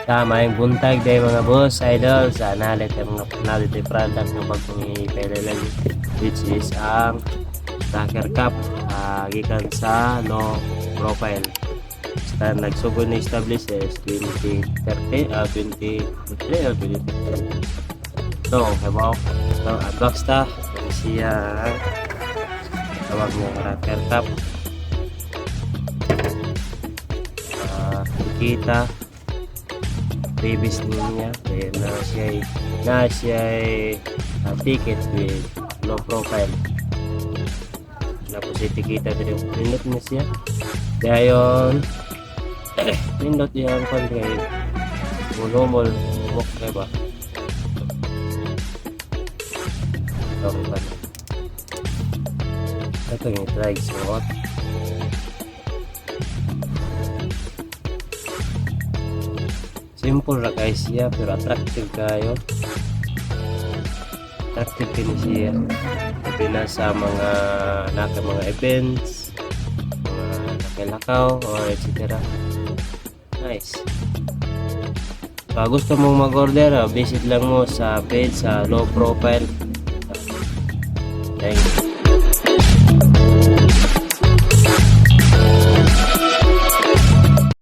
Tama yung buntag day mga boss, idol. Sa nalit yung mga nalit yung product ng bagong ipailalag, which is ang Tracker Cup. Gikan sa low profile. Basta nagsugod na establish is 2030, 2023 o 2030. So, kabaw. So, unbox ta. Ito siya tawag mo Tracker Cup. Kita previous niya kaya na siya ticket with low profile na po siya tikita pero pindot na siya kaya yun pindot yung kay mulumol muk diba ito yung try suot simple ra guys siya pero attractive kayo. Attractive din siya. Sabi na sa mga events, mga nakilakaw or etc. Nice. Kung gusto mong mag-order, visit lang mo sa page sa low profile. Thank you.